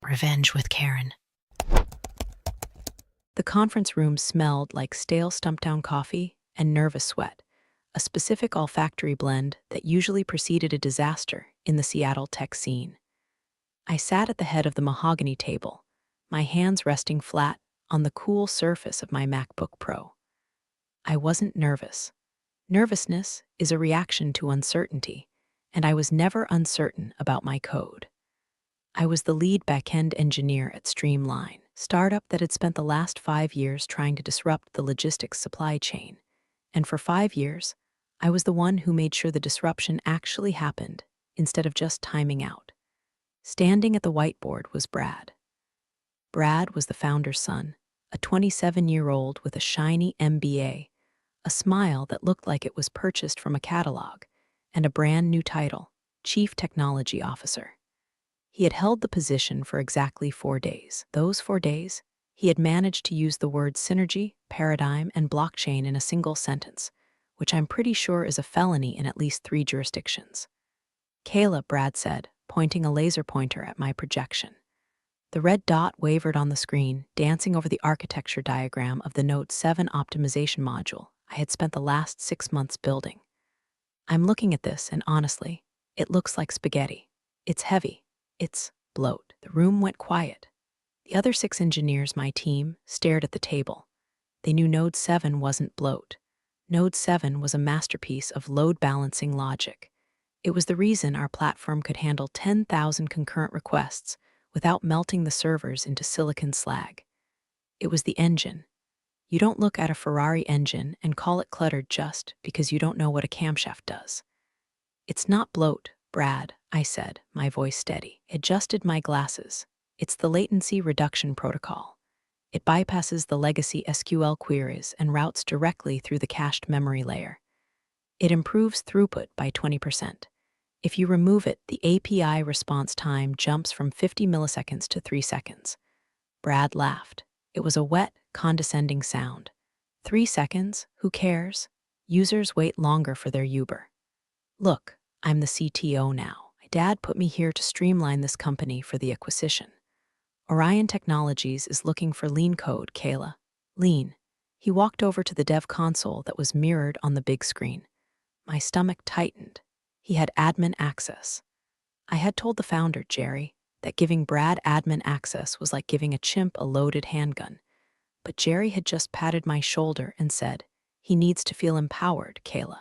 Revenge with Karen. The conference room smelled like stale stumptown coffee and nervous sweat, a specific olfactory blend that usually preceded a disaster in the Seattle tech scene. I sat at the head of the mahogany table, my hands resting flat on the cool surface of my MacBook Pro. I wasn't nervous. Nervousness is a reaction to uncertainty, and I was never uncertain about my code. I was the lead backend engineer at Streamline, startup that had spent the last 5 years trying to disrupt the logistics supply chain. And for 5 years, I was the one who made sure the disruption actually happened instead of just timing out. Standing at the whiteboard was Brad. Brad was the founder's son, a 27-year-old with a shiny MBA, a smile that looked like it was purchased from a catalog, and a brand new title, Chief Technology Officer. He had held the position for exactly 4 days. Those 4 days, he had managed to use the words synergy, paradigm, and blockchain in a single sentence, which I'm pretty sure is a felony in at least 3 jurisdictions. Kayla, Brad said, pointing a laser pointer at my projection. The red dot wavered on the screen, dancing over the architecture diagram of the Node 7 optimization module I had spent the last 6 months building. I'm looking at this, and honestly, it looks like spaghetti. It's heavy. It's bloat. The room went quiet. The other 6 engineers, my team, stared at the table. They knew Node 7 wasn't bloat. Node 7 was a masterpiece of load-balancing logic. It was the reason our platform could handle 10,000 concurrent requests without melting the servers into silicon slag. It was the engine. You don't look at a Ferrari engine and call it cluttered just because you don't know what a camshaft does. It's not bloat, Brad, I said, my voice steady. Adjusted my glasses. It's the latency reduction protocol. It bypasses the legacy SQL queries and routes directly through the cached memory layer. It improves throughput by 20%. If you remove it, the API response time jumps from 50 milliseconds to 3 seconds. Brad laughed. It was a wet, condescending sound. 3 seconds? Who cares? Users wait longer for their Uber. Look, I'm the CTO now. My dad put me here to streamline this company for the acquisition. Orion Technologies is looking for lean code, Kayla. Lean. He walked over to the dev console that was mirrored on the big screen. My stomach tightened. He had admin access. I had told the founder, Jerry, that giving Brad admin access was like giving a chimp a loaded handgun. But Jerry had just patted my shoulder and said, he needs to feel empowered, Kayla.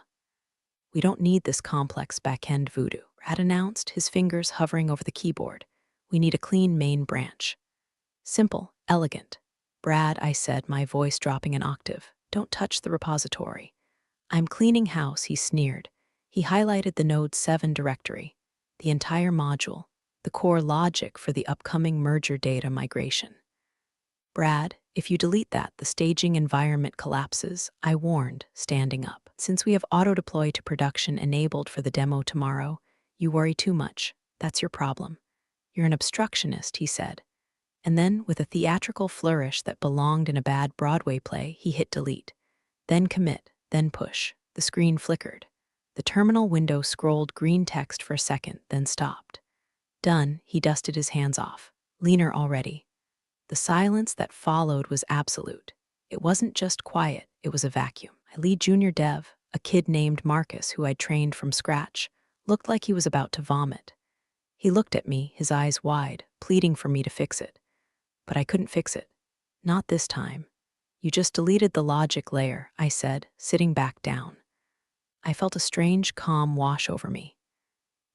We don't need this complex back-end voodoo, Brad announced, his fingers hovering over the keyboard. We need a clean main branch. Simple, elegant. Brad, I said, my voice dropping an octave, don't touch the repository. I'm cleaning house, he sneered. He highlighted the Node 7 directory, the entire module, the core logic for the upcoming merger data migration. Brad, if you delete that, the staging environment collapses, I warned, standing up. Since we have auto-deploy to production enabled for the demo tomorrow, you worry too much. That's your problem. You're an obstructionist, he said. And then, with a theatrical flourish that belonged in a bad Broadway play, he hit delete. Then commit, then push. The screen flickered. The terminal window scrolled green text for a second, then stopped. Done, he dusted his hands off. Leaner already. The silence that followed was absolute. It wasn't just quiet, it was a vacuum. My lead junior dev, a kid named Marcus who I'd trained from scratch, looked like he was about to vomit. He looked at me, his eyes wide, pleading for me to fix it. But I couldn't fix it. Not this time. You just deleted the logic layer, I said, sitting back down. I felt a strange calm wash over me.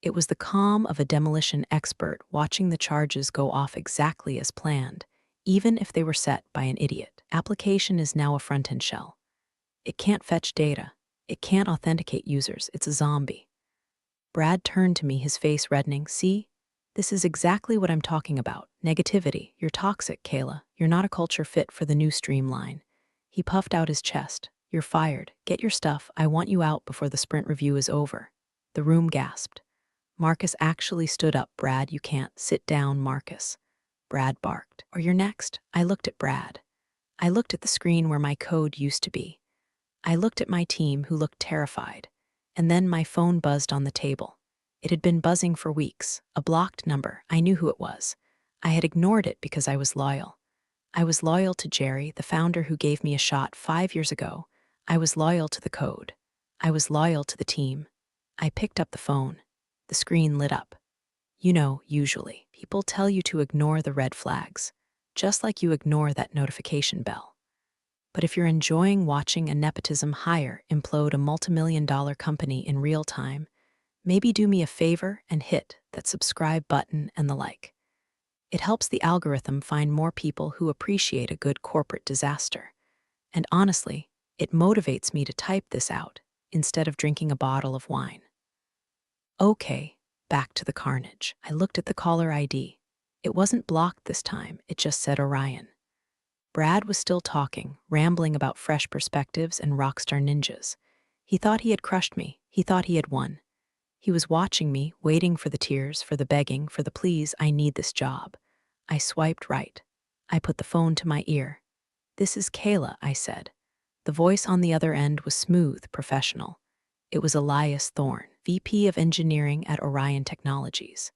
It was the calm of a demolition expert watching the charges go off exactly as planned, even if they were set by an idiot. Application is now a front-end shell. It can't fetch data. It can't authenticate users. It's a zombie. Brad turned to me, his face reddening. See? This is exactly what I'm talking about. Negativity. You're toxic, Kayla. You're not a culture fit for the new streamline. He puffed out his chest. You're fired. Get your stuff. I want you out before the sprint review is over. The room gasped. Marcus actually stood up. Brad, you can't. Sit down, Marcus. Brad barked. Or you're next. I looked at Brad. I looked at the screen where my code used to be. I looked at my team, who looked terrified. And then my phone buzzed on the table. It had been buzzing for weeks. A blocked number. I knew who it was. I had ignored it because I was loyal. I was loyal to Jerry, the founder who gave me a shot 5 years ago. I was loyal to the code. I was loyal to the team. I picked up the phone. The screen lit up. You know, usually, people tell you to ignore the red flags, just like you ignore that notification bell. But if you're enjoying watching a nepotism hire implode a multimillion-dollar company in real time, maybe do me a favor and hit that subscribe button and the like. It helps the algorithm find more people who appreciate a good corporate disaster. And honestly, it motivates me to type this out instead of drinking a bottle of wine. Okay, back to the carnage. I looked at the caller ID. It wasn't blocked this time, it just said Orion. Brad was still talking, rambling about fresh perspectives and rockstar ninjas. He thought he had crushed me. He thought he had won. He was watching me, waiting for the tears, for the begging, for the pleas, I need this job. I swiped right. I put the phone to my ear. This is Kayla, I said. The voice on the other end was smooth, professional. It was Elias Thorne, VP of Engineering at Orion Technologies,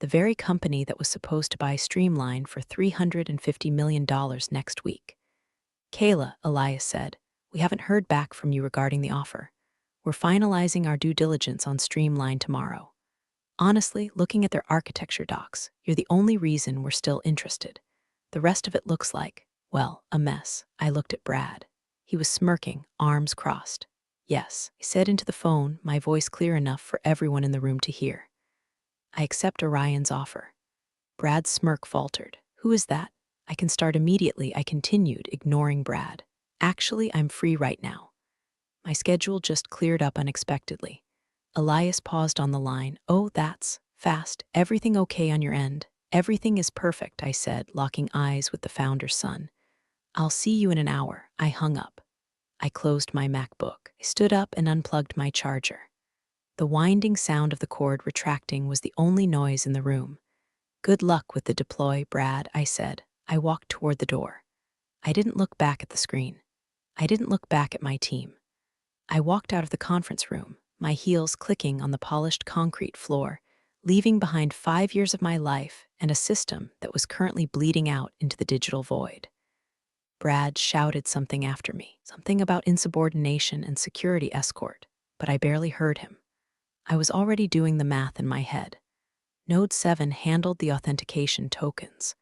the very company that was supposed to buy Streamline for $350 million next week. Kayla, Elias said, we haven't heard back from you regarding the offer. We're finalizing our due diligence on Streamline tomorrow. Honestly, looking at their architecture docs, you're the only reason we're still interested. The rest of it looks like, well, a mess. I looked at Brad. He was smirking, arms crossed. Yes, I said into the phone, my voice clear enough for everyone in the room to hear. I accept Orion's offer. Brad's smirk faltered. Who is that? I can start immediately, I continued, ignoring Brad. Actually, I'm free right now. My schedule just cleared up unexpectedly. Elias paused on the line. Oh, that's fast. Everything okay on your end? Everything is perfect, I said, locking eyes with the founder's son. I'll see you in an hour. I hung up. I closed my MacBook. I stood up and unplugged my charger. The winding sound of the cord retracting was the only noise in the room. Good luck with the deploy, Brad, I said. I walked toward the door. I didn't look back at the screen. I didn't look back at my team. I walked out of the conference room, my heels clicking on the polished concrete floor, leaving behind 5 years of my life and a system that was currently bleeding out into the digital void. Brad shouted something after me, something about insubordination and security escort, but I barely heard him. I was already doing the math in my head. Node 7 handled the authentication tokens.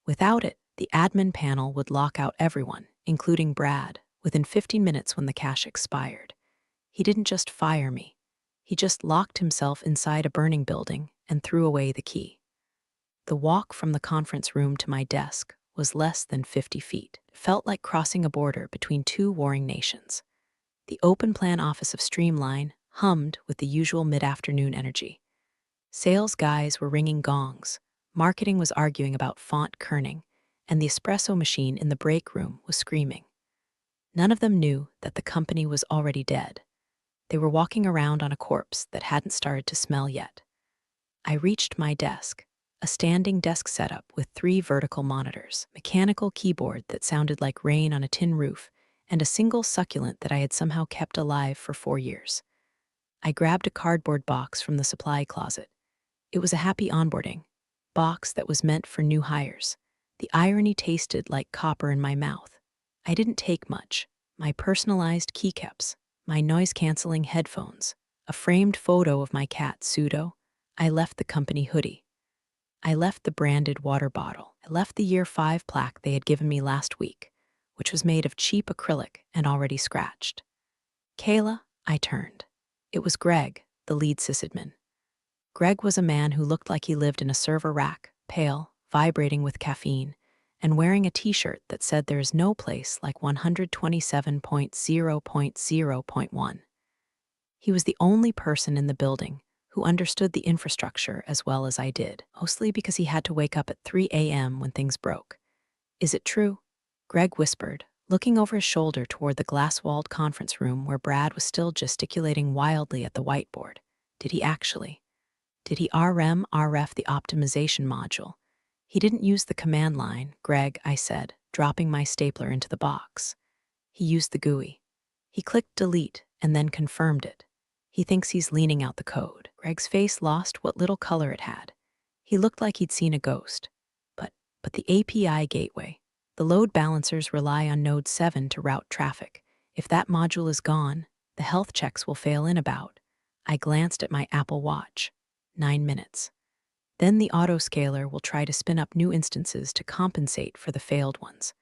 Without it, the admin panel would lock out everyone, including Brad, within 15 minutes when the cache expired. He didn't just fire me. He just locked himself inside a burning building and threw away the key. The walk from the conference room to my desk was less than 50 feet. It felt like crossing a border between two warring nations. The open plan office of Streamline hummed with the usual mid-afternoon energy. Sales guys were ringing gongs, marketing was arguing about font kerning, and the espresso machine in the break room was screaming. None of them knew that the company was already dead. They were walking around on a corpse that hadn't started to smell yet. I reached my desk, a standing desk setup with 3 vertical monitors, mechanical keyboard that sounded like rain on a tin roof, and a single succulent that I had somehow kept alive for 4 years. I grabbed a cardboard box from the supply closet. It was a happy onboarding box that was meant for new hires. The irony tasted like copper in my mouth. I didn't take much. My personalized keycaps, my noise-canceling headphones, a framed photo of my cat, Pseudo. I left the company hoodie. I left the branded water bottle. I left the year 5 plaque they had given me last week, which was made of cheap acrylic and already scratched. Kayla, I turned. It was Greg, the lead sysadmin. Greg was a man who looked like he lived in a server rack, pale, vibrating with caffeine, and wearing a t-shirt that said there is no place like 127.0.0.1. He was the only person in the building who understood the infrastructure as well as I did, mostly because he had to wake up at 3 a.m. when things broke. Is it true? Greg whispered, looking over his shoulder toward the glass-walled conference room where Brad was still gesticulating wildly at the whiteboard. Did he actually? Did he RF the optimization module? He didn't use the command line, Greg, I said, dropping my stapler into the box. He used the GUI. He clicked delete and then confirmed it. He thinks he's leaning out the code. Greg's face lost what little color it had. He looked like he'd seen a ghost. but the API gateway. The load balancers rely on Node 7 to route traffic. If that module is gone, the health checks will fail in about. I glanced at my Apple Watch. 9 minutes. Then the autoscaler will try to spin up new instances to compensate for the failed ones.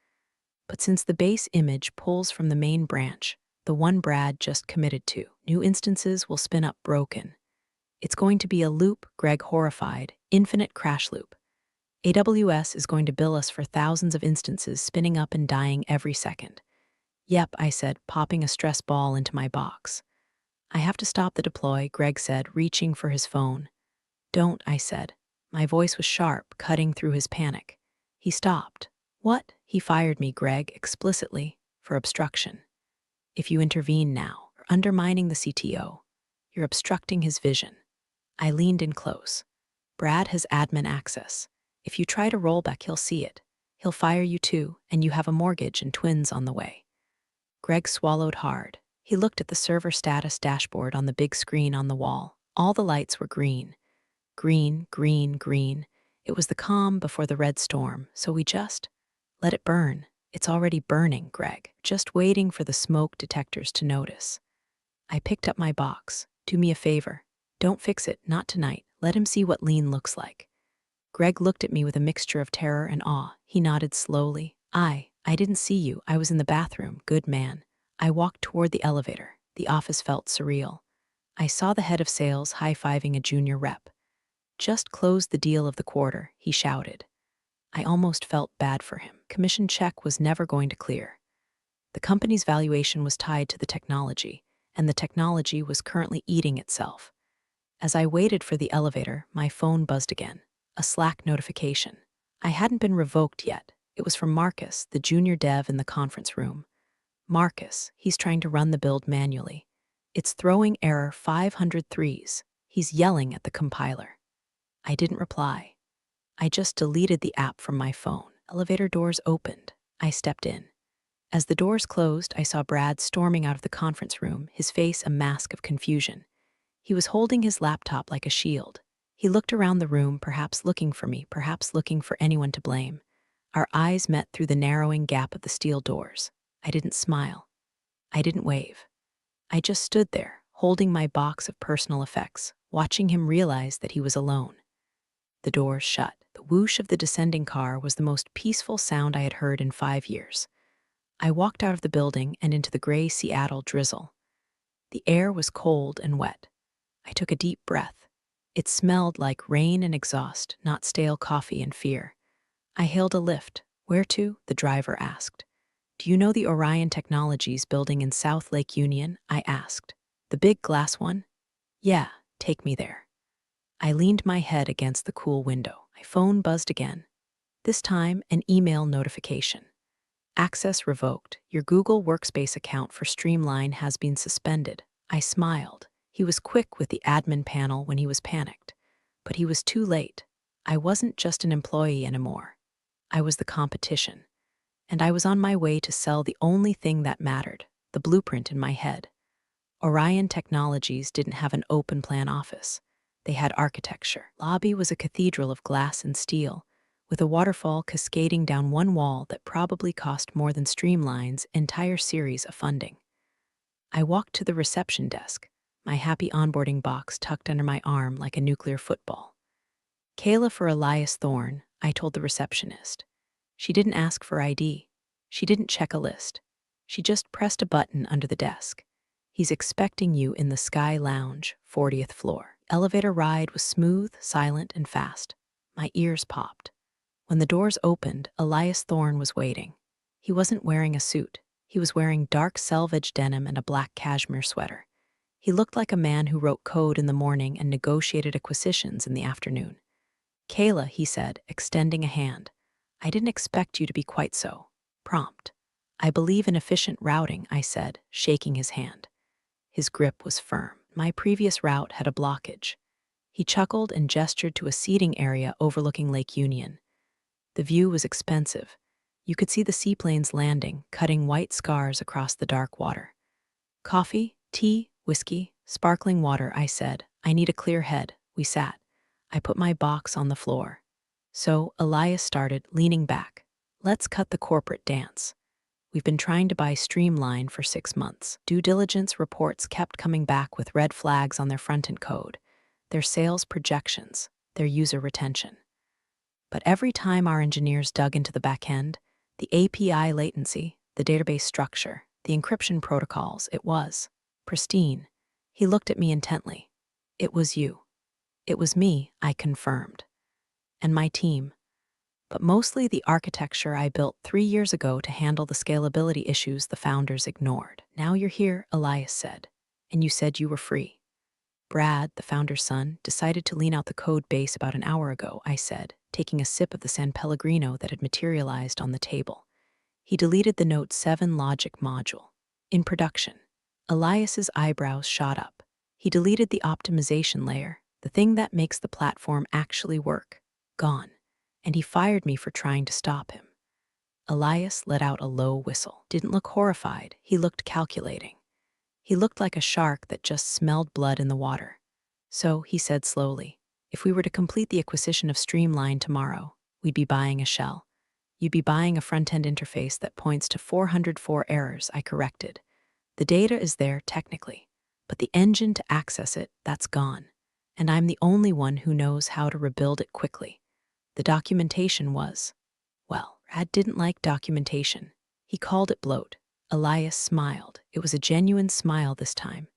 But since the base image pulls from the main branch, the one Brad just committed to, new instances will spin up broken. It's going to be a loop, Greg horrified, infinite crash loop. AWS is going to bill us for thousands of instances spinning up and dying every second. Yep, I said, popping a stress ball into my box. I have to stop the deploy, Greg said, reaching for his phone. Don't, I said. My voice was sharp, cutting through his panic. He stopped. What? He fired me, Greg, explicitly, for obstruction. If you intervene now, you're undermining the CTO. You're obstructing his vision. I leaned in close. Brad has admin access. If you try to roll back, he'll see it. He'll fire you too, and you have a mortgage and twins on the way. Greg swallowed hard. He looked at the server status dashboard on the big screen on the wall. All the lights were green. Green, green, green. It was the calm before the red storm, so we just let it burn. It's already burning, Greg, just waiting for the smoke detectors to notice. I picked up my box. Do me a favor. Don't fix it, not tonight. Let him see what lean looks like. Greg looked at me with a mixture of terror and awe. He nodded slowly. I didn't see you. I was in the bathroom. Good man. I walked toward the elevator. The office felt surreal. I saw the head of sales high-fiving a junior rep. Just closed the deal of the quarter, he shouted. I almost felt bad for him. Commission check was never going to clear. The company's valuation was tied to the technology, and the technology was currently eating itself. As I waited for the elevator, my phone buzzed again. A Slack notification. I hadn't been revoked yet. It was from Marcus, the junior dev in the conference room. Marcus, he's trying to run the build manually. It's throwing error 503s. He's yelling at the compiler. I didn't reply. I just deleted the app from my phone. Elevator doors opened. I stepped in. As the doors closed, I saw Brad storming out of the conference room, his face a mask of confusion. He was holding his laptop like a shield. He looked around the room, perhaps looking for me, perhaps looking for anyone to blame. Our eyes met through the narrowing gap of the steel doors. I didn't smile. I didn't wave. I just stood there, holding my box of personal effects, watching him realize that he was alone. The doors shut. The whoosh of the descending car was the most peaceful sound I had heard in 5 years. I walked out of the building and into the gray Seattle drizzle. The air was cold and wet. I took a deep breath. It smelled like rain and exhaust, not stale coffee and fear. I hailed a lift. Where to? The driver asked. Do you know the Orion Technologies building in South Lake Union? I asked. The big glass one? Yeah, take me there. I leaned my head against the cool window. My phone buzzed again. This time, an email notification. Access revoked. Your Google Workspace account for Streamline has been suspended. I smiled. He was quick with the admin panel when he was panicked. But he was too late. I wasn't just an employee anymore. I was the competition. And I was on my way to sell the only thing that mattered, the blueprint in my head. Orion Technologies didn't have an open plan office. They had architecture. Lobby was a cathedral of glass and steel, with a waterfall cascading down one wall that probably cost more than Streamline's entire series of funding. I walked to the reception desk, my happy onboarding box tucked under my arm like a nuclear football. Kayla for Elias Thorne, I told the receptionist. She didn't ask for ID. She didn't check a list. She just pressed a button under the desk. He's expecting you in the Sky Lounge, 40th floor. Elevator ride was smooth, silent, and fast. My ears popped. When the doors opened, Elias Thorne was waiting. He wasn't wearing a suit. He was wearing dark selvage denim and a black cashmere sweater. He looked like a man who wrote code in the morning and negotiated acquisitions in the afternoon. Kayla, he said, extending a hand. I didn't expect you to be quite so prompt. I believe in efficient routing, I said, shaking his hand. His grip was firm. My previous route had a blockage. He chuckled and gestured to a seating area overlooking Lake Union. The view was expensive. You could see the seaplanes landing, cutting white scars across the dark water. Coffee, tea, whiskey, sparkling water, I said. I need a clear head. We sat. I put my box on the floor. So Elias started, leaning back. Let's cut the corporate dance. We've been trying to buy Streamline for 6 months. Due diligence reports kept coming back with red flags on their front-end code, their sales projections, their user retention. But every time our engineers dug into the backend, the API latency, the database structure, the encryption protocols, it was pristine. He looked at me intently. It was you. It was me, I confirmed. And my team. But mostly the architecture I built 3 years ago to handle the scalability issues the founders ignored. Now you're here, Elias said. And you said you were free. Brad, the founder's son, decided to lean out the code base about an hour ago, I said, taking a sip of the San Pellegrino that had materialized on the table. He deleted the Note 7 logic module. In production. Elias's eyebrows shot up. He deleted the optimization layer, the thing that makes the platform actually work. Gone. And he fired me for trying to stop him. Elias let out a low whistle. Didn't look horrified, he looked calculating. He looked like a shark that just smelled blood in the water. So, he said slowly, if we were to complete the acquisition of Streamline tomorrow, we'd be buying a shell. You'd be buying a front-end interface that points to 404 errors, I corrected. The data is there technically, but the engine to access it, that's gone. And I'm the only one who knows how to rebuild it quickly. The documentation was, well, Brad didn't like documentation. He called it bloat. Elias smiled. It was a genuine smile this time.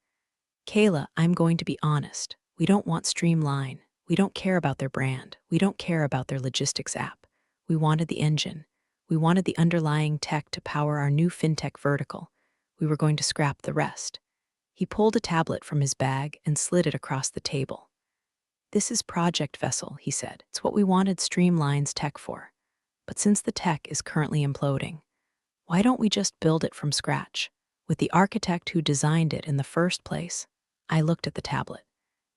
Kayla, I'm going to be honest. We don't want Streamline. We don't care about their brand. We don't care about their logistics app. We wanted the engine. We wanted the underlying tech to power our new fintech vertical. We were going to scrap the rest. He pulled a tablet from his bag and slid it across the table. This is Project Vessel, he said. It's what we wanted Streamline's tech for. But since the tech is currently imploding, why don't we just build it from scratch? With the architect who designed it in the first place, I looked at the tablet.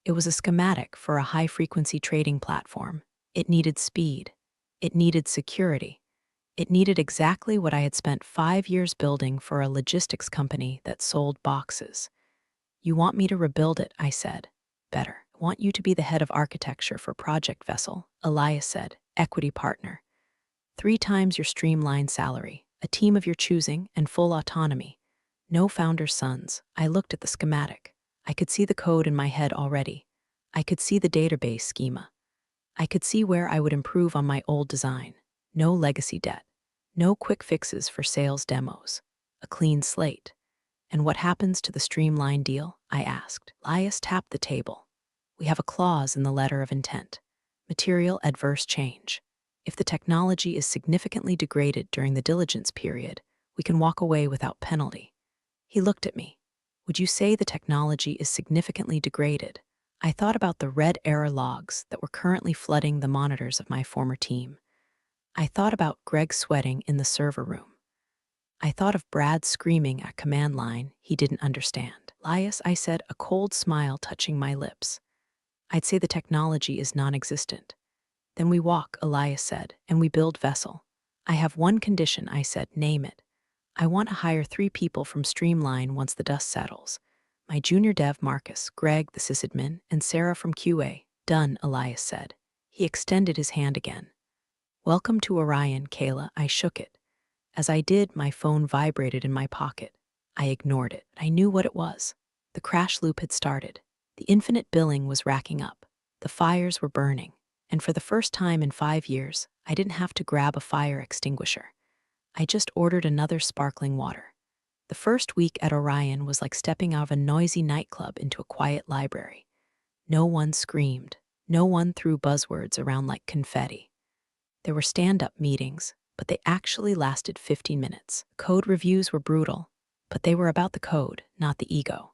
It was a schematic for a high-frequency trading platform. It needed speed. It needed security. It needed exactly what I had spent 5 years building for a logistics company that sold boxes. You want me to rebuild it, I said. Better. I want you to be the head of architecture for Project Vessel, Elias said, equity partner. 3 times your Streamline salary, a team of your choosing, and full autonomy. No founder's sons. I looked at the schematic. I could see the code in my head already. I could see the database schema. I could see where I would improve on my old design. No legacy debt. No quick fixes for sales demos. A clean slate. And what happens to the Streamline deal? I asked. Elias tapped the table. We have a clause in the letter of intent. Material adverse change. If the technology is significantly degraded during the diligence period, we can walk away without penalty. He looked at me. Would you say the technology is significantly degraded? I thought about the red error logs that were currently flooding the monitors of my former team. I thought about Greg sweating in the server room. I thought of Brad screaming at command line he didn't understand. Elias, I said, a cold smile touching my lips. I'd say the technology is non-existent. Then we walk, Elias said, and we build Vessel. I have one condition, I said, name it. I want to hire 3 people from Streamline once the dust settles. My junior dev, Marcus, Greg, the sysadmin, and Sarah from QA. Done, Elias said. He extended his hand again. Welcome to Orion, Kayla. I shook it. As I did, my phone vibrated in my pocket. I ignored it. I knew what it was. The crash loop had started. The infinite billing was racking up. The fires were burning. And for the first time in 5 years, I didn't have to grab a fire extinguisher. I just ordered another sparkling water. The first week at Orion was like stepping out of a noisy nightclub into a quiet library. No one screamed. No one threw buzzwords around like confetti. There were stand-up meetings, but they actually lasted 15 minutes. Code reviews were brutal, but they were about the code, not the ego.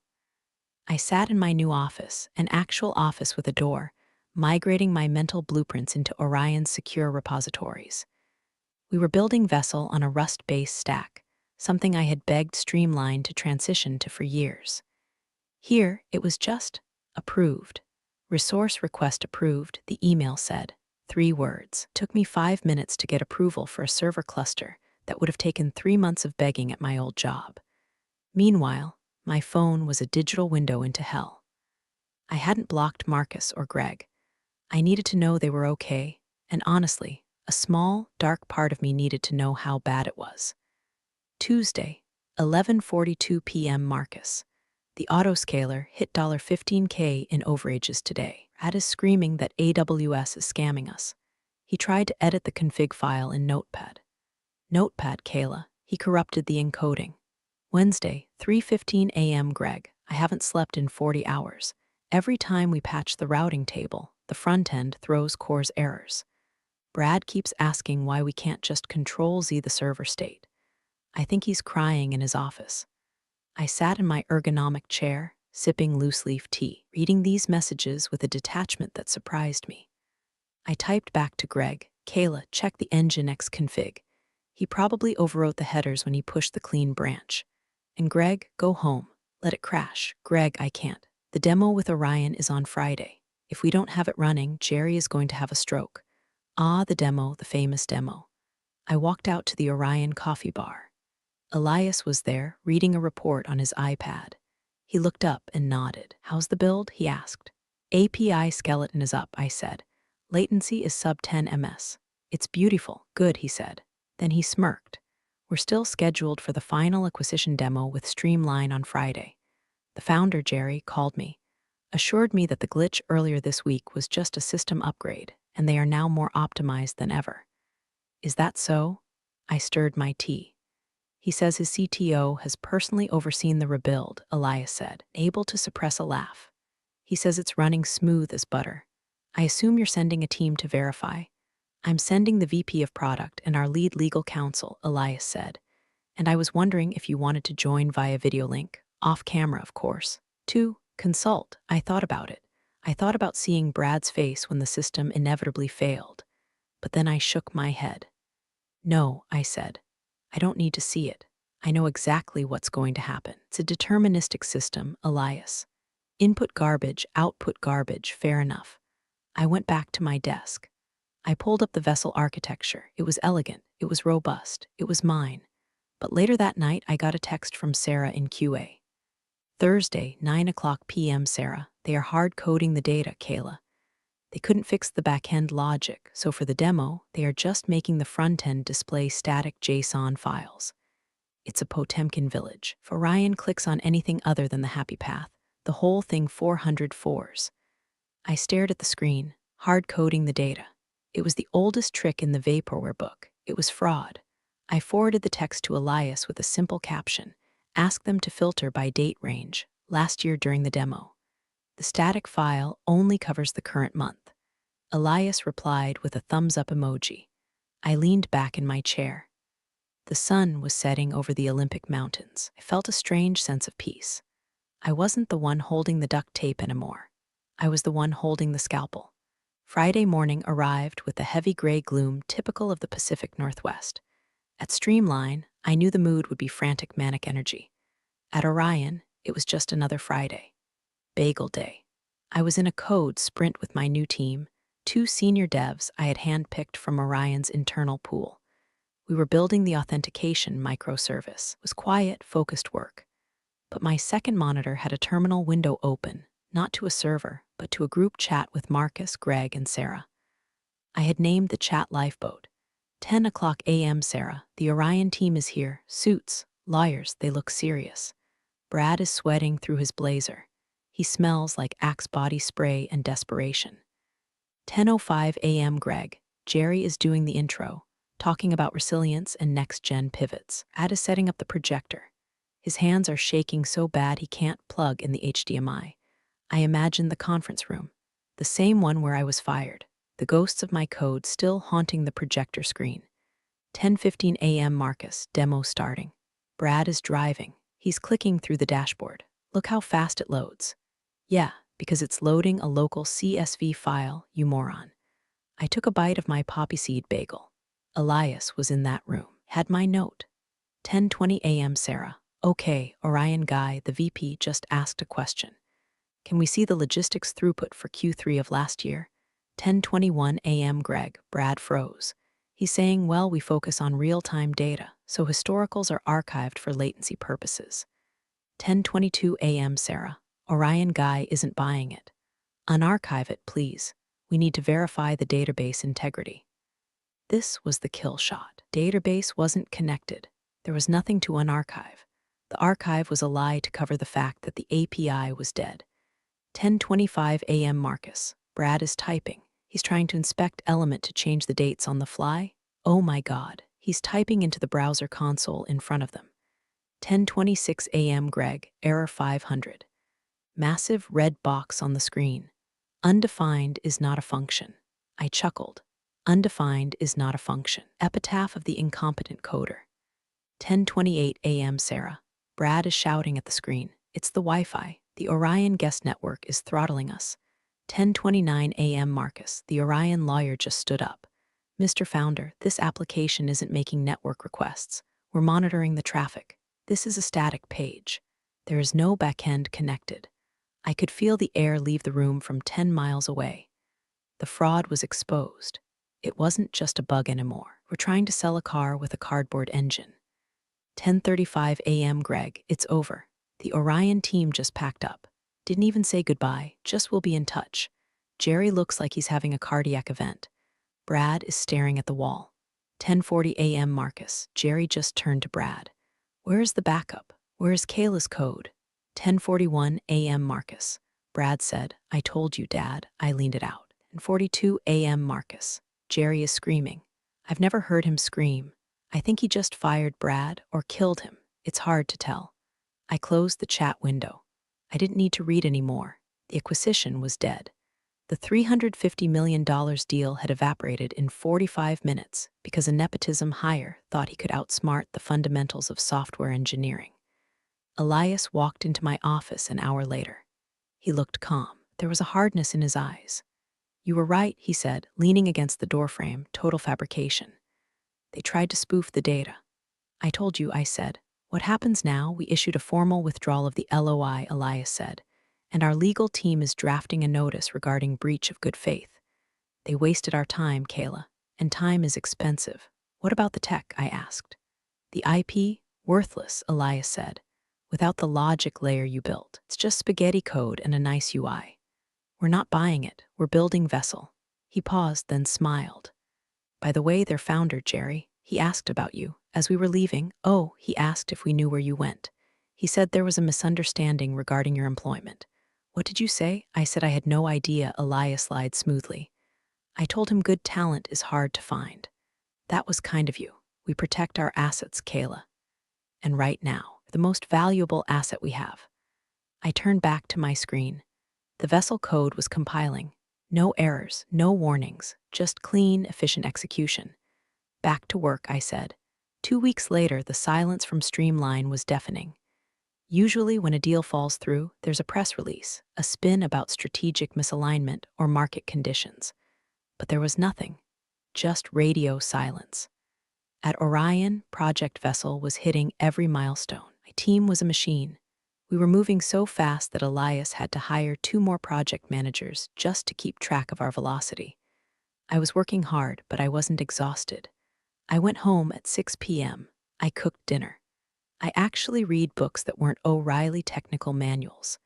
I sat in my new office, an actual office with a door, migrating my mental blueprints into Orion's secure repositories. We were building Vessel on a Rust-based stack, something I had begged Streamline to transition to for years. Here, it was just approved. Resource request approved, the email said. 3 words. Took me 5 minutes to get approval for a server cluster that would have taken 3 months of begging at my old job. Meanwhile, my phone was a digital window into hell. I hadn't blocked Marcus or Greg. I needed to know they were okay, And honestly, a small, dark part of me needed to know how bad it was. Tuesday, 11:42 p.m. Marcus. The autoscaler hit $15K in overages today. Ad is screaming that AWS is scamming us. He tried to edit the config file in Notepad. Notepad, Kayla. He corrupted the encoding. Wednesday, 3:15 a.m. Greg. I haven't slept in 40 hours. Every time we patch the routing table, the front end throws CORS errors. Brad keeps asking why we can't just Control-Z the server state. I think he's crying in his office. I sat in my ergonomic chair, sipping loose-leaf tea, reading these messages with a detachment that surprised me. I typed back to Greg, Kayla, check the Nginx config. He probably overwrote the headers when he pushed the clean branch. And Greg, go home. Let it crash. Greg, I can't. The demo with Orion is on Friday. If we don't have it running, Jerry is going to have a stroke. Ah, the demo, the famous demo. I walked out to the Orion coffee bar. Elias was there, reading a report on his iPad. He looked up and nodded. How's the build? He asked. API skeleton is up, I said. Latency is sub 10 ms. It's beautiful. Good, he said. Then he smirked. We're still scheduled for the final acquisition demo with Streamline on Friday. The founder, Jerry, called me, assured me that the glitch earlier this week was just a system upgrade, and they are now more optimized than ever. Is that so? I stirred my tea. He says his CTO has personally overseen the rebuild, Elias said, able to suppress a laugh. He says it's running smooth as butter. I assume you're sending a team to verify. I'm sending the VP of product and our lead legal counsel, Elias said. And I was wondering if you wanted to join via video link, off camera, of course. To consult, I thought about it. I thought about seeing Brad's face when the system inevitably failed. But then I shook my head. No, I said. I don't need to see it. I know exactly what's going to happen. It's a deterministic system, Elias. Input garbage, output garbage, fair enough. I went back to my desk. I pulled up the vessel architecture. It was elegant. It was robust. It was mine. But later that night, I got a text from Sarah in QA. Thursday, 9:00 p.m. Sarah, they are hard-coding the data, Kayla. They couldn't fix the backend logic, so for the demo, they are just making the front-end display static JSON files. It's a Potemkin village. If Orion clicks on anything other than the happy path, the whole thing 404s. I stared at the screen, hard-coding the data. It was the oldest trick in the Vaporware book. It was fraud. I forwarded the text to Elias with a simple caption. Ask them to filter by date range, last year during the demo. The static file only covers the current month. Elias replied with a thumbs-up emoji. I leaned back in my chair. The sun was setting over the Olympic Mountains. I felt a strange sense of peace. I wasn't the one holding the duct tape anymore. I was the one holding the scalpel. Friday morning arrived with the heavy gray gloom typical of the Pacific Northwest. At Streamline, I knew the mood would be frantic manic energy. At Orion, it was just another Friday. Bagel day. I was in a code sprint with my new team, 2 senior devs I had handpicked from Orion's internal pool. We were building the authentication microservice. It was quiet, focused work. But my second monitor had a terminal window open, not to a server, but to a group chat with Marcus, Greg, and Sarah. I had named the chat Lifeboat. 10:00 a.m. Sarah, the Orion team is here. Suits, lawyers, they look serious. Brad is sweating through his blazer. He smells like Axe body spray and desperation. 10:05 a.m. Greg, Jerry is doing the intro, talking about resilience and next-gen pivots. Ad is setting up the projector. His hands are shaking so bad he can't plug in the HDMI. I imagine the conference room, the same one where I was fired, the ghosts of my code still haunting the projector screen. 10:15 a.m. Marcus, demo starting. Brad is driving. He's clicking through the dashboard. Look how fast it loads. Yeah, because it's loading a local CSV file, you moron. I took a bite of my poppy seed bagel. Elias was in that room. Had my note. 10:20 a.m. Sarah. Okay, Orion guy, the VP just asked a question. Can we see the logistics throughput for Q3 of last year? 10:21 a.m. Greg, Brad froze. He's saying, well, we focus on real-time data, so historicals are archived for latency purposes. 10:22 a.m. Sarah. Orion guy isn't buying it. Unarchive it, please. We need to verify the database integrity. This was the kill shot. Database wasn't connected. There was nothing to unarchive. The archive was a lie to cover the fact that the API was dead. 10:25 a.m. Marcus. Brad is typing. He's trying to inspect Element to change the dates on the fly. Oh my God. He's typing into the browser console in front of them. 10:26 a.m. Greg. Error 500. Massive red box on the screen. Undefined is not a function. I chuckled. Undefined is not a function. Epitaph of the incompetent coder. 10:28 a.m. Sarah. Brad is shouting at the screen. It's the Wi-Fi. The Orion guest network is throttling us. 10:29 a.m. Marcus. The Orion lawyer just stood up. Mr. Founder, this application isn't making network requests. We're monitoring the traffic. This is a static page. There is no backend connected. I could feel the air leave the room from 10 miles away. The fraud was exposed. It wasn't just a bug anymore. We're trying to sell a car with a cardboard engine. 10:35 a.m. Greg, it's over. The Orion team just packed up. Didn't even say goodbye, just we'll be in touch. Jerry looks like he's having a cardiac event. Brad is staring at the wall. 10:40 a.m. Marcus. Jerry just turned to Brad. Where is the backup? Where is Kayla's code? 10:41 a.m. Marcus. Brad said, I told you, Dad. I leaned it out. 10:42 a.m. Marcus. Jerry is screaming. I've never heard him scream. I think he just fired Brad or killed him. It's hard to tell. I closed the chat window. I didn't need to read anymore. The acquisition was dead. The $350 million deal had evaporated in 45 minutes because a nepotism hire thought he could outsmart the fundamentals of software engineering. Elias walked into my office an hour later. He looked calm. There was a hardness in his eyes. You were right, he said, leaning against the doorframe, total fabrication. They tried to spoof the data. I told you, I said. What happens now? We issued a formal withdrawal of the LOI, Elias said, and our legal team is drafting a notice regarding breach of good faith. They wasted our time, Kayla, and time is expensive. What about the tech? I asked. The IP? Worthless, Elias said. Without the logic layer you built. It's just spaghetti code and a nice UI. We're not buying it. We're building Vessel. He paused, then smiled. By the way, their founder, Jerry, he asked about you. As we were leaving, he asked if we knew where you went. He said there was a misunderstanding regarding your employment. What did you say? I said I had no idea. Elias lied smoothly. I told him good talent is hard to find. That was kind of you. We protect our assets, Kayla. And right now, the most valuable asset we have. I turned back to my screen. The Vessel code was compiling. No errors, no warnings, just clean, efficient execution. Back to work, I said. 2 weeks later, the silence from Streamline was deafening. Usually when a deal falls through, there's a press release, a spin about strategic misalignment or market conditions. But there was nothing, just radio silence. At Orion, Project Vessel was hitting every milestone. My team was a machine. We were moving so fast that Elias had to hire 2 more project managers just to keep track of our velocity. I was working hard, but I wasn't exhausted. I went home at 6 p.m. I cooked dinner. I actually read books that weren't O'Reilly technical manuals.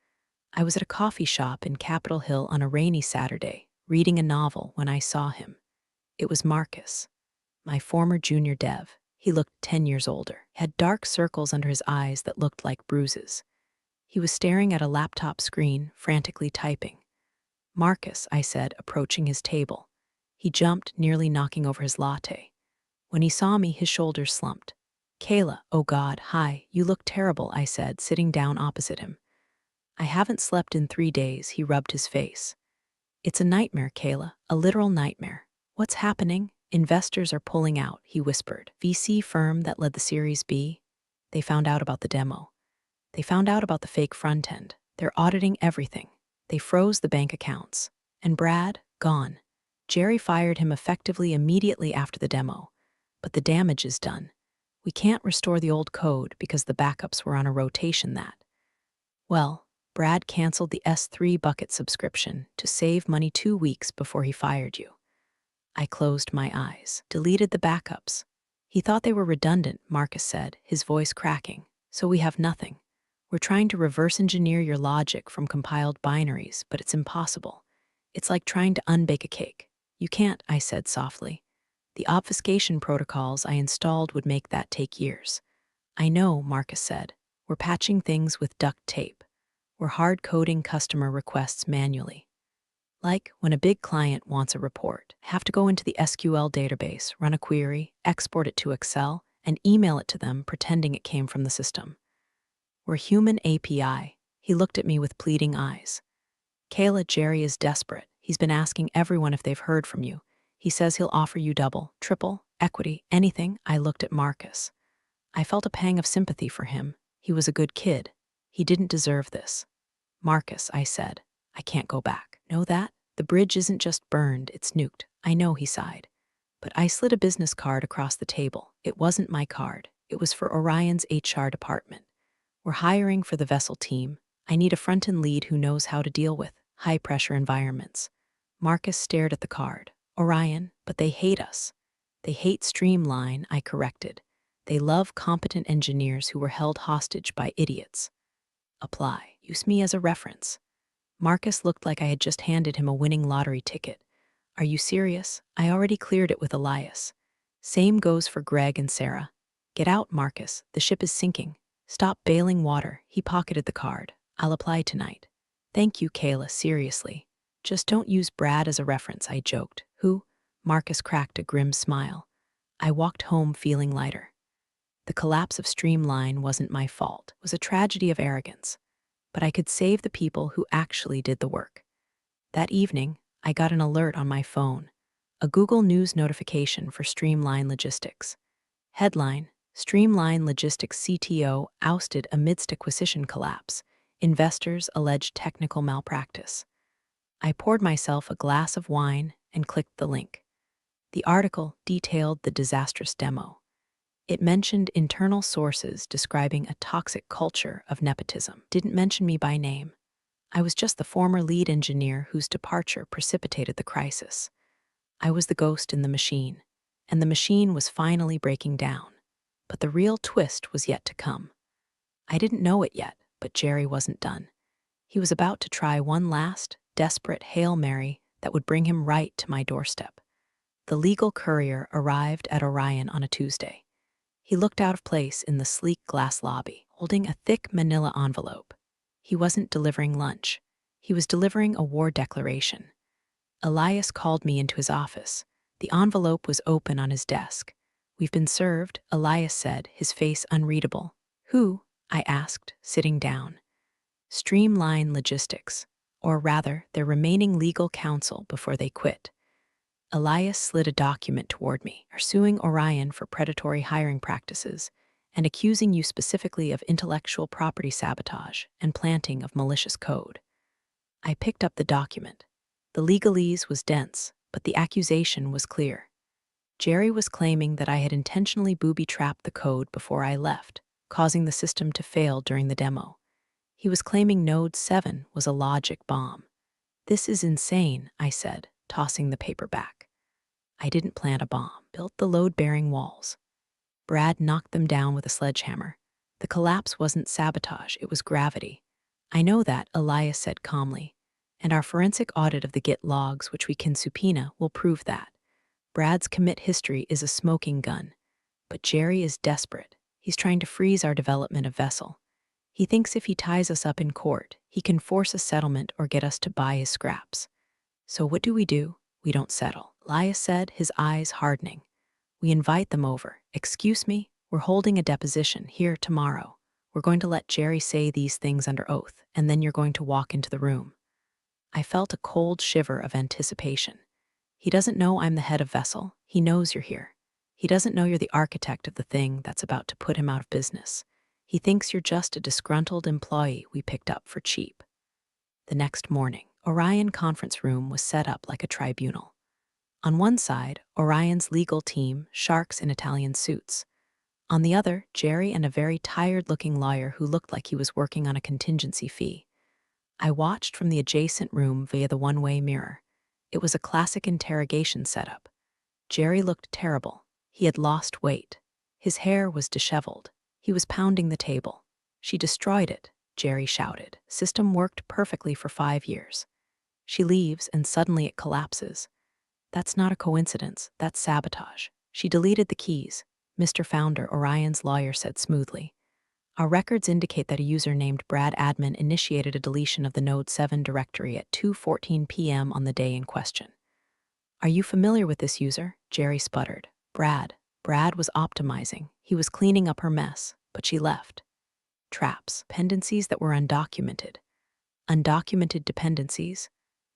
I was at a coffee shop in Capitol Hill on a rainy Saturday, reading a novel when I saw him. It was Marcus, my former junior dev. He looked 10 years older, had dark circles under his eyes that looked like bruises. He was staring at a laptop screen, frantically typing. Marcus, I said, approaching his table. He jumped, nearly knocking over his latte. When he saw me, his shoulders slumped. Kayla, oh God, hi, you look terrible, I said, sitting down opposite him. I haven't slept in 3 days, he rubbed his face. It's a nightmare, Kayla, a literal nightmare. What's happening? Investors are pulling out, he whispered. VC firm that led the Series B. They found out about the demo. They found out about the fake front end. They're auditing everything. They froze the bank accounts. And Brad, gone. Jerry fired him effectively immediately after the demo. But the damage is done. We can't restore the old code because the backups were on a rotation that. Well, Brad canceled the S3 bucket subscription to save money 2 weeks before he fired you. I closed my eyes, deleted the backups. He thought they were redundant, Marcus said, his voice cracking. So we have nothing. We're trying to reverse engineer your logic from compiled binaries, but it's impossible. It's like trying to unbake a cake. You can't, I said softly. The obfuscation protocols I installed would make that take years. I know, Marcus said. We're patching things with duct tape. We're hard-coding customer requests manually. Like when a big client wants a report, have to go into the SQL database, run a query, export it to Excel, and email it to them pretending it came from the system. We're human API. He looked at me with pleading eyes. Kayla, Jerry is desperate. He's been asking everyone if they've heard from you. He says he'll offer you double, triple, equity, anything. I looked at Marcus. I felt a pang of sympathy for him. He was a good kid. He didn't deserve this. Marcus, I said, I can't go back. Know that? The bridge isn't just burned, it's nuked. I know, he sighed. But I slid a business card across the table. It wasn't my card. It was for Orion's HR department. We're hiring for the vessel team. I need a front-end lead who knows how to deal with high-pressure environments. Marcus stared at the card. Orion, but they hate us. They hate Streamline, I corrected. They love competent engineers who were held hostage by idiots. Apply. Use me as a reference. Marcus looked like I had just handed him a winning lottery ticket. Are you serious? I already cleared it with Elias. Same goes for Greg and Sarah. Get out, Marcus. The ship is sinking. Stop bailing water. He pocketed the card. I'll apply tonight. Thank you, Kayla, seriously. Just don't use Brad as a reference, I joked. Who? Marcus cracked a grim smile. I walked home feeling lighter. The collapse of Streamline wasn't my fault. It was a tragedy of arrogance. But I could save the people who actually did the work. That evening, I got an alert on my phone. A Google News notification for Streamline Logistics. Headline: Streamline Logistics CTO ousted amidst acquisition collapse. Investors allege technical malpractice. I poured myself a glass of wine and clicked the link. The article detailed the disastrous demo. It mentioned internal sources describing a toxic culture of nepotism. Didn't mention me by name. I was just the former lead engineer whose departure precipitated the crisis. I was the ghost in the machine, and the machine was finally breaking down. But the real twist was yet to come. I didn't know it yet, but Jerry wasn't done. He was about to try one last, desperate Hail Mary that would bring him right to my doorstep. The legal courier arrived at Orion on a Tuesday. He looked out of place in the sleek glass lobby, holding a thick manila envelope. He wasn't delivering lunch. He was delivering a war declaration. Elias called me into his office. The envelope was open on his desk. We've been served, Elias said, his face unreadable. Who? I asked, sitting down. Streamline Logistics, or rather, their remaining legal counsel before they quit. Elias slid a document toward me, suing Orion for predatory hiring practices and accusing you specifically of intellectual property sabotage and planting of malicious code. I picked up the document. The legalese was dense, but the accusation was clear. Jerry was claiming that I had intentionally booby-trapped the code before I left, causing the system to fail during the demo. He was claiming Node 7 was a logic bomb. This is insane, I said, tossing the paper back. I didn't plant a bomb, built the load-bearing walls. Brad knocked them down with a sledgehammer. The collapse wasn't sabotage, it was gravity. I know that, Elias said calmly, and our forensic audit of the Git logs, which we can subpoena, will prove that. Brad's commit history is a smoking gun. But Jerry is desperate. He's trying to freeze our development of Vessel. He thinks if he ties us up in court, he can force a settlement or get us to buy his scraps. So what do? We don't settle, Elias said, his eyes hardening. We invite them over. Excuse me, we're holding a deposition here tomorrow. We're going to let Jerry say these things under oath, and then you're going to walk into the room. I felt a cold shiver of anticipation. He doesn't know I'm the head of Vessel. He knows you're here. He doesn't know you're the architect of the thing that's about to put him out of business. He thinks you're just a disgruntled employee we picked up for cheap. The next morning, Orion conference room was set up like a tribunal. On one side, Orion's legal team, sharks in Italian suits. On the other, Jerry and a very tired-looking lawyer who looked like he was working on a contingency fee. I watched from the adjacent room via the one-way mirror. It was a classic interrogation setup. Jerry looked terrible. He had lost weight. His hair was disheveled. He was pounding the table. She destroyed it, Jerry shouted. System worked perfectly for 5 years. She leaves, and suddenly it collapses. That's not a coincidence, that's sabotage. She deleted the keys, Mr. Founder, Orion's lawyer said smoothly. Our records indicate that a user named Brad Admin initiated a deletion of the Node 7 directory at 2:14 p.m. on the day in question. Are you familiar with this user? Jerry sputtered. Brad was optimizing. He was cleaning up her mess, but she left. Traps, dependencies that were undocumented. Undocumented dependencies?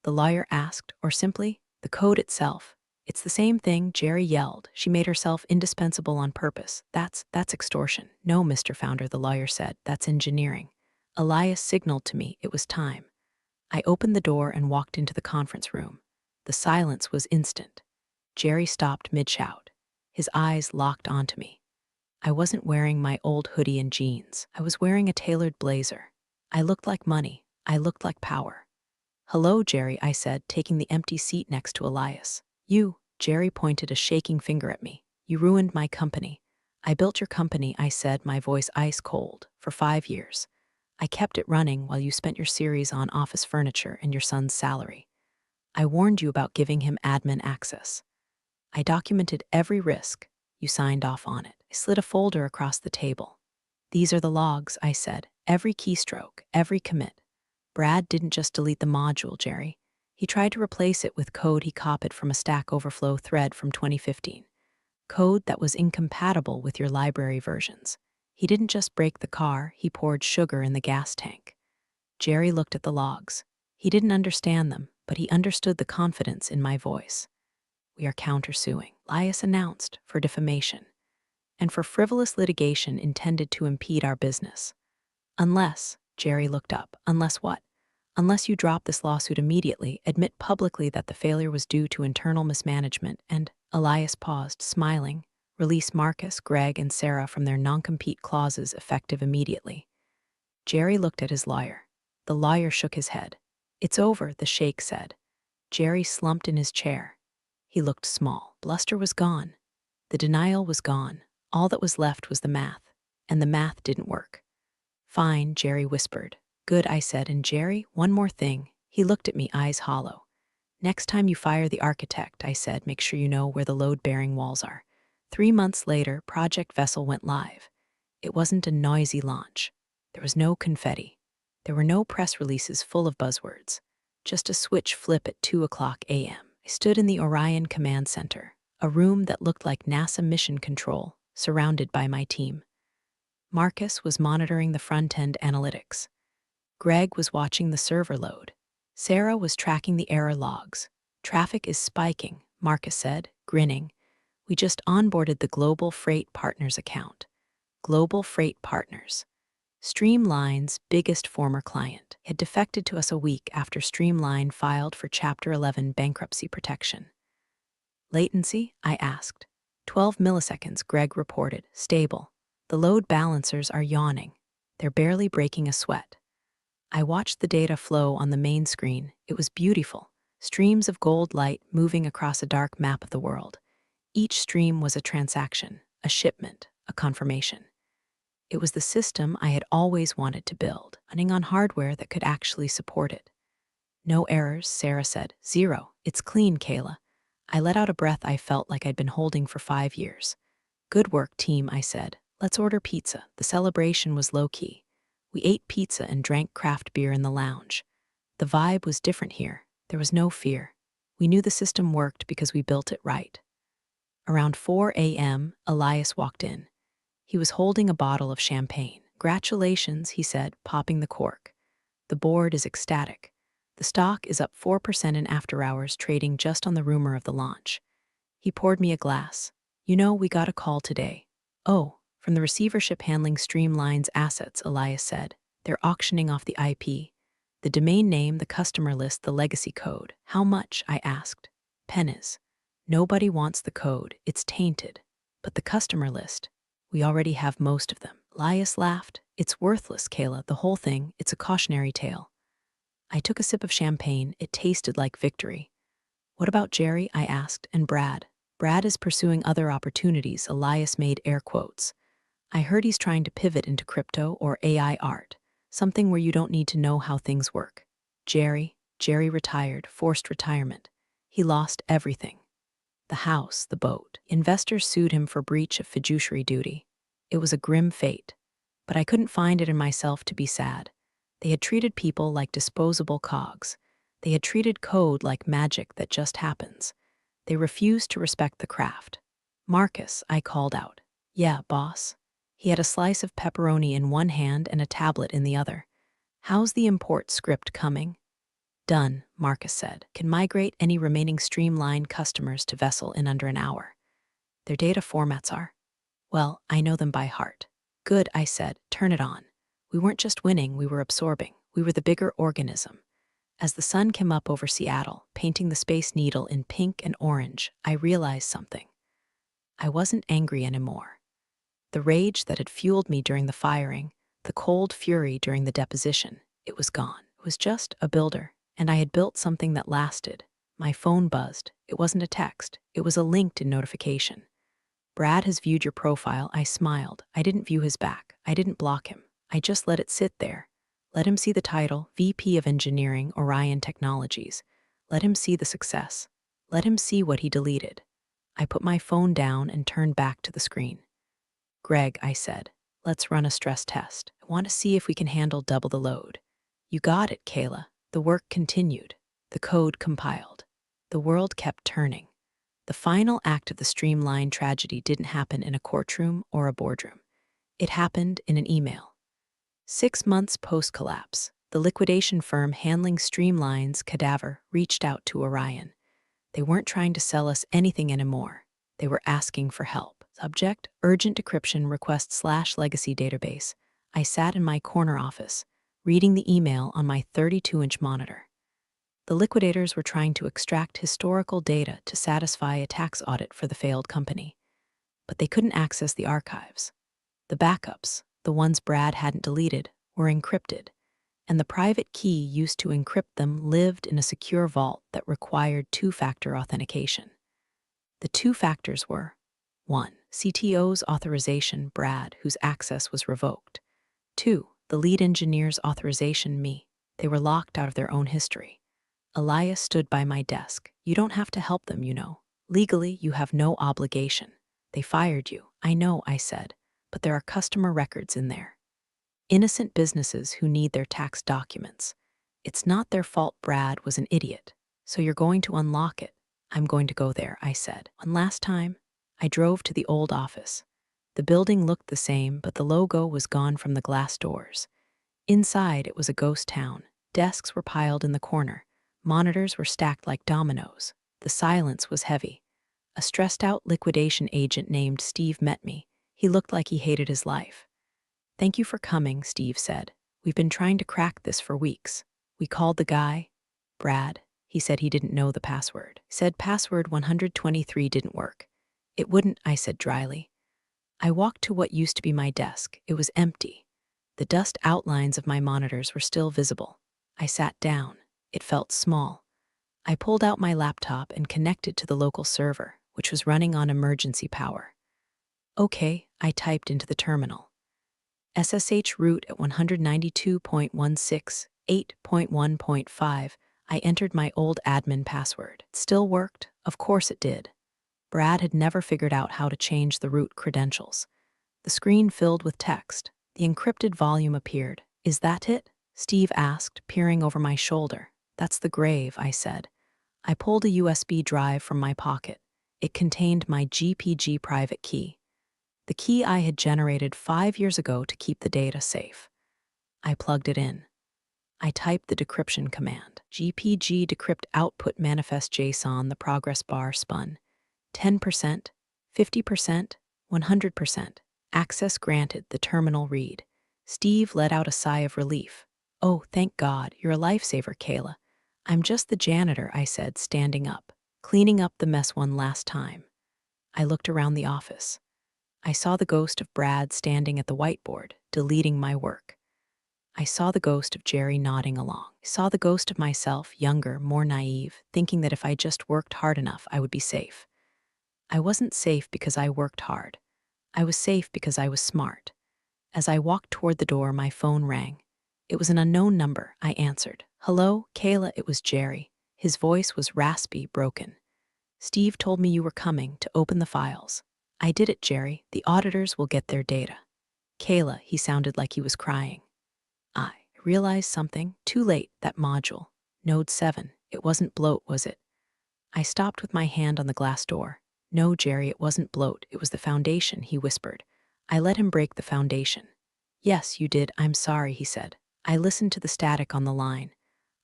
The lawyer asked, or simply, the code itself. It's the same thing, Jerry yelled. She made herself indispensable on purpose. That's extortion. No, Mr. Founder, the lawyer said. That's engineering. Elias signaled to me it was time. I opened the door and walked into the conference room. The silence was instant. Jerry stopped mid-shout. His eyes locked onto me. I wasn't wearing my old hoodie and jeans. I was wearing a tailored blazer. I looked like money. I looked like power. Hello, Jerry, I said, taking the empty seat next to Elias. You, Jerry pointed a shaking finger at me. You ruined my company. I built your company, I said, my voice ice cold, for 5 years. I kept it running while you spent your series on office furniture and your son's salary. I warned you about giving him admin access. I documented every risk. You signed off on it. I slid a folder across the table. These are the logs, I said. Every keystroke, every commit. Brad didn't just delete the module, Jerry. He tried to replace it with code he copied from a Stack Overflow thread from 2015. Code that was incompatible with your library versions. He didn't just break the car, he poured sugar in the gas tank. Jerry looked at the logs. He didn't understand them, but he understood the confidence in my voice. We are countersuing, Elias announced, for defamation, and for frivolous litigation intended to impede our business. Unless, Jerry looked up, unless what? Unless you drop this lawsuit immediately, admit publicly that the failure was due to internal mismanagement, and, Elias paused, smiling, release Marcus, Greg, and Sarah from their non-compete clauses effective immediately. Jerry looked at his lawyer. The lawyer shook his head. It's over, the sheikh said. Jerry slumped in his chair. He looked small. Bluster was gone. The denial was gone. All that was left was the math, and the math didn't work. Fine, Jerry whispered. Good, I said, and Jerry, one more thing. He looked at me, eyes hollow. Next time you fire the architect, I said, make sure you know where the load-bearing walls are. 3 months later, Project Vessel went live. It wasn't a noisy launch. There was no confetti. There were no press releases full of buzzwords. Just a switch flip at 2:00 a.m. I stood in the Orion Command Center, a room that looked like NASA Mission Control, surrounded by my team. Marcus was monitoring the front-end analytics. Greg was watching the server load. Sarah was tracking the error logs. Traffic is spiking, Marcus said, grinning. We just onboarded the Global Freight Partners account. Global Freight Partners. Streamline's biggest former client had defected to us a week after Streamline filed for Chapter 11 bankruptcy protection. Latency? I asked. 12 milliseconds, Greg reported, stable. The load balancers are yawning. They're barely breaking a sweat. I watched the data flow on the main screen. It was beautiful. Streams of gold light moving across a dark map of the world. Each stream was a transaction, a shipment, a confirmation. It was the system I had always wanted to build, running on hardware that could actually support it. No errors, Sarah said. 0. It's clean, Kayla. I let out a breath I felt like I'd been holding for 5 years. Good work, team, I said. Let's order pizza. The celebration was low-key. We ate pizza and drank craft beer in the lounge. The vibe was different here. There was no fear. We knew the system worked because we built it right. Around 4 a.m., Elias walked in. He was holding a bottle of champagne. Congratulations, he said, popping the cork. The board is ecstatic. The stock is up 4% in after-hours trading just on the rumor of the launch. He poured me a glass. You know, we got a call today. Oh, from the receivership handling Streamline's assets, Elias said. They're auctioning off the IP. The domain name, the customer list, the legacy code. How much? I asked. Pennies. Nobody wants the code. It's tainted. But the customer list, we already have most of them. Elias laughed. It's worthless, Kayla, the whole thing. It's a cautionary tale. I took a sip of champagne. It tasted like victory. What about Jerry? I asked, and Brad. Brad is pursuing other opportunities, Elias made air quotes. I heard he's trying to pivot into crypto or AI art, something where you don't need to know how things work. Jerry, Jerry retired, forced retirement. He lost everything. The house, the boat. Investors sued him for breach of fiduciary duty. It was a grim fate, but I couldn't find it in myself to be sad. They had treated people like disposable cogs. They had treated code like magic that just happens. They refused to respect the craft. "Marcus," I called out. "Yeah, boss." He had a slice of pepperoni in one hand and a tablet in the other. "How's the import script coming?" "Done," Marcus said. "Can migrate any remaining streamline customers to Vessel in under an hour. Their data formats are, well, I know them by heart." "Good," I said. "Turn it on." We weren't just winning, we were absorbing. We were the bigger organism. As the sun came up over Seattle, painting the Space Needle in pink and orange, I realized something. I wasn't angry anymore. The rage that had fueled me during the firing, the cold fury during the deposition, it was gone. It was just a builder, and I had built something that lasted. My phone buzzed. It wasn't a text. It was a LinkedIn notification. "Brad has viewed your profile." I smiled. I didn't view his back. I didn't block him. I just let it sit there. Let him see the title, VP of Engineering, Orion Technologies. Let him see the success. Let him see what he deleted. I put my phone down and turned back to the screen. "Greg," I said, "let's run a stress test. I want to see if we can handle double the load." "You got it, Kayla." The work continued. The code compiled. The world kept turning. The final act of the streamline tragedy didn't happen in a courtroom or a boardroom. It happened in an email. 6 months post-collapse, the liquidation firm handling Streamline's cadaver reached out to Orion. They weren't trying to sell us anything anymore. They were asking for help. Subject: urgent decryption request / legacy database. I sat in my corner office, reading the email on my 32-inch monitor. The liquidators were trying to extract historical data to satisfy a tax audit for the failed company. But they couldn't access the archives. The backups, the ones Brad hadn't deleted, were encrypted, and the private key used to encrypt them lived in a secure vault that required two-factor authentication. The two factors were: 1. CTO's authorization, Brad, whose access was revoked. 2. The lead engineer's authorization, me. They were locked out of their own history. Elias stood by my desk. "You don't have to help them, you know. Legally, you have no obligation. They fired you." "I know," I said, "but there are customer records in there. Innocent businesses who need their tax documents. It's not their fault Brad was an idiot. So you're going to unlock it." "I'm going to go there," I said. One last time, I drove to the old office. The building looked the same, but the logo was gone from the glass doors. Inside, it was a ghost town. Desks were piled in the corner. Monitors were stacked like dominoes. The silence was heavy. A stressed-out liquidation agent named Steve met me. He looked like he hated his life. "Thank you for coming," Steve said. "We've been trying to crack this for weeks. We called the guy, Brad. He said he didn't know the password. Said password 123 didn't work." "It wouldn't," I said dryly. I walked to what used to be my desk. It was empty. The dust outlines of my monitors were still visible. I sat down. It felt small. I pulled out my laptop and connected to the local server, which was running on emergency power. "Okay," I typed into the terminal. "SSH root at 192.168.1.5. I entered my old admin password. It still worked? Of course it did. Brad had never figured out how to change the root credentials. The screen filled with text. The encrypted volume appeared. "Is that it?" Steve asked, peering over my shoulder. "That's the grave," I said. I pulled a USB drive from my pocket. It contained my GPG private key, the key I had generated 5 years ago to keep the data safe. I plugged it in. I typed the decryption command. GPG decrypt output manifest JSON. The progress bar spun. 10%, 50%, 100%. Access granted. The terminal read. Steve let out a sigh of relief. "Oh, thank God, you're a lifesaver, Kayla." "I'm just the janitor," I said, standing up, "cleaning up the mess one last time." I looked around the office. I saw the ghost of Brad standing at the whiteboard, deleting my work. I saw the ghost of Jerry nodding along. I saw the ghost of myself, younger, more naive, thinking that if I just worked hard enough, I would be safe. I wasn't safe because I worked hard. I was safe because I was smart. As I walked toward the door, my phone rang. It was an unknown number, I answered. Hello, Kayla, it was Jerry. His voice was raspy, broken. Steve told me you were coming to open the files. I did it, Jerry. The auditors will get their data. Kayla, he sounded like he was crying. I realized something. Too late, that module. Node 7. It wasn't bloat, was it? I stopped with my hand on the glass door. No, Jerry, it wasn't bloat. It was the foundation, he whispered. I let him break the foundation. Yes, you did. I'm sorry, he said. I listened to the static on the line.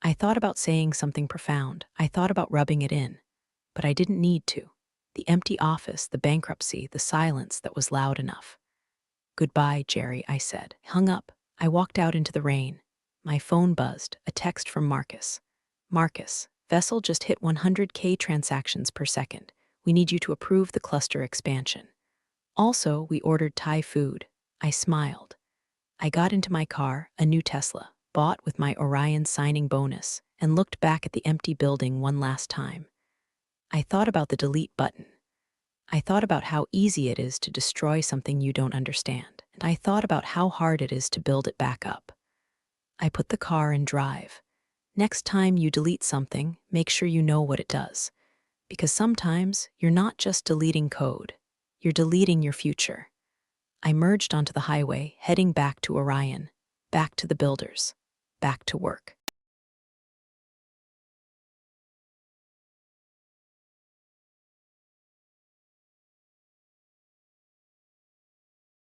I thought about saying something profound. I thought about rubbing it in. But I didn't need to. The empty office, the bankruptcy, the silence that was loud enough. Goodbye, Jerry, I said. Hung up. I walked out into the rain. My phone buzzed, a text from Marcus. Marcus, vessel just hit 100K transactions per second. We need you to approve the cluster expansion. Also, we ordered Thai food. I smiled. I got into my car, a new Tesla, bought with my Orion signing bonus, and looked back at the empty building one last time. I thought about the delete button. I thought about how easy it is to destroy something you don't understand, and I thought about how hard it is to build it back up. I put the car in drive. Next time you delete something, make sure you know what it does. Because sometimes you're not just deleting code, you're deleting your future. I merged onto the highway, heading back to Orion, back to the builders, back to work.